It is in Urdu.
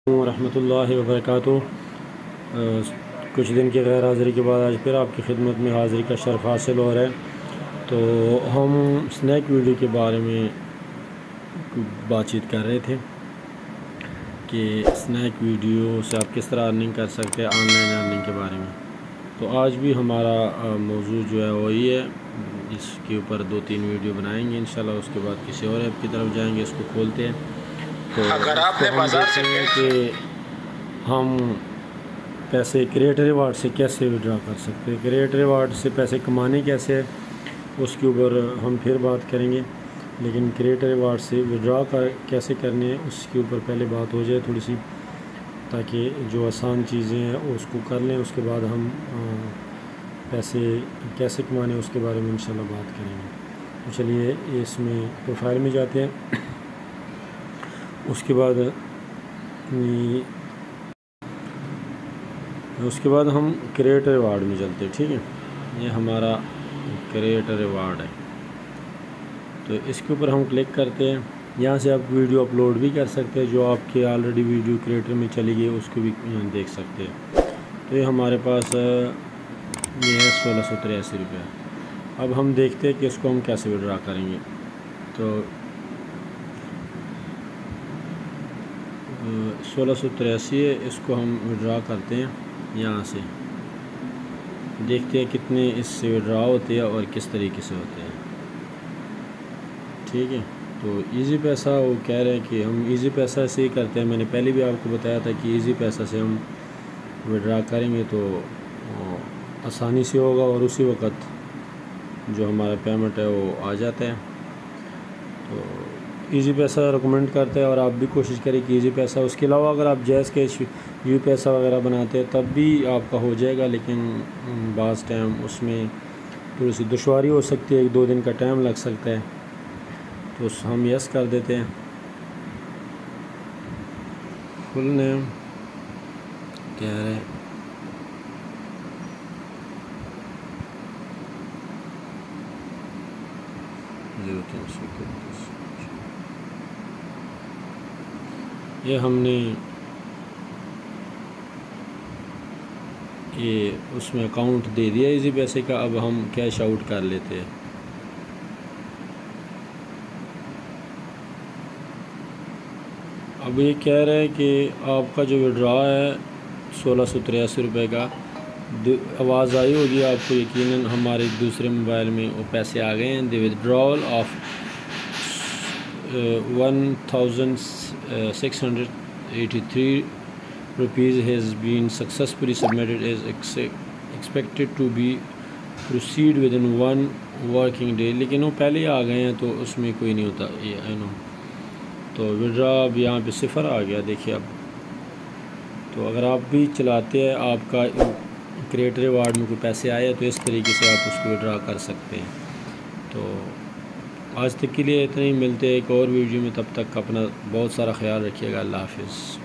ورحمۃ اللہ وبرکاتہ۔ کچھ دن کی غیر حاضری کے بعد آج پھر آپ کی خدمت میں حاضری کا شرف حاصل ہو رہا ہے۔ تو ہم سنیک ویڈیو کے بارے میں بات چیت کر رہے تھے کہ سنیک ویڈیو سے آپ کس طرح ارننگ کر سکتے ہیں، آن لائن ارننگ کے بارے میں۔ تو آج بھی ہمارا موضوع جو ہے وہی ہے، اس کے اوپر 2-3 ویڈیو بنائیں گے انشاءاللہ، اس کے بعد کسی اور ایپ کی طرف جائیں گے۔ اس کو کھولتے ہیں تو اگر آپ نے بازار سے کہ ہم پیسے کریٹر ریوارڈ سے کیسے وڈرا کر سکتے ہیں، کریٹر ریوارڈ سے پیسے کمانے کیسے ہے اس کے اوپر ہم پھر بات کریں گے، لیکن کریٹر ریوارڈ سے وڈرا کیسے کرنے ہیں اس کے اوپر پہلے بات ہو جائے تھوڑی سی، تاکہ جو آسان چیزیں ہیں اس کو کر لیں، اس کے بعد ہم پیسے کیسے کمانے اس کے بارے میں انشاءاللہ بات کریں گے۔ تو چلیے اس میں پروفائل میں جاتے ہیں، اس کے بعد ہم کریٹر ریوارڈ میں چلتے ہیں، ٹھیک ہے۔ یہ ہمارا کریٹر ریوارڈ ہے، تو اس کے اوپر ہم کلک کرتے ہیں۔ یہاں سے آپ ویڈیو اپلوڈ بھی کر سکتے ہیں، جو آپ کی آلریڈی ویڈیو کریٹر میں چلی گئی اس کو بھی دیکھ سکتے ہیں۔ تو یہ ہمارے پاس یہ ہے 1683 روپیہ۔ اب ہم دیکھتے ہیں کہ اس کو ہم کیسے وڈرا کریں گے۔ تو 1683 ہے، اس کو ہم وڈرا کرتے ہیں۔ یہاں سے دیکھتے ہیں کتنے اس سے وڈرا ہوتے ہیں اور کس طریقے سے ہوتے ہیں، ٹھیک ہے۔ تو ایزی پیسہ وہ کہہ رہے ہیں کہ ہم ایزی پیسہ سے ہی کرتے ہیں۔ میں نے پہلے بھی آپ کو بتایا تھا کہ ایزی پیسہ سے ہم وڈرا کریں گے تو آسانی سے ہوگا اور اسی وقت جو ہمارا پیمنٹ ہے وہ آ جاتا ہے۔ تو ایزی پیسہ ریکمنڈ کرتے ہیں اور آپ بھی کوشش کریں کہ ایزی پیسہ، اس کے علاوہ اگر آپ جیز کیش یو پیسہ وغیرہ بناتے ہیں تب بھی آپ کا ہو جائے گا، لیکن بعض ٹائم اس میں تھوڑی سی دشواری ہو سکتی ہے، 1-2 دن کا ٹائم لگ سکتا ہے۔ تو ہم یس کر دیتے ہیں۔ فل نیم کہہ رہے ہیں، یہ ہم نے یہ اس میں اکاؤنٹ دے دیا ایزی پیسے کا۔ اب ہم کیش آؤٹ کر لیتے ہیں۔ اب یہ کہہ رہے ہیں کہ آپ کا جو وڈرا ہے 1683 روپے کا، آواز آئی ہوگی آپ کو یقیناً، ہمارے دوسرے موبائل میں وہ پیسے آ گئے ہیں۔ دی ودرال of 1683 rupees has been successfully submitted as expected to be proceed within 1 working day۔ لیکن وہ پہلے ہی آ گئے ہیں تو اس میں کوئی نہیں ہوتا تو وڈرا اب یہاں پہ 0 آ گیا، دیکھیے اب۔ تو اگر آپ بھی چلاتے ہیں، آپ کا کریٹر ریوارڈ میں کوئی پیسے آئے تو اس طریقے سے آپ اس کو وڈرا کر سکتے ہیں۔ تو آج تک کے لیے اتنا ہی، ملتے ہیں ایک اور ویڈیو میں، تب تک اپنا بہت سارا خیال رکھیے گا۔ اللہ حافظ۔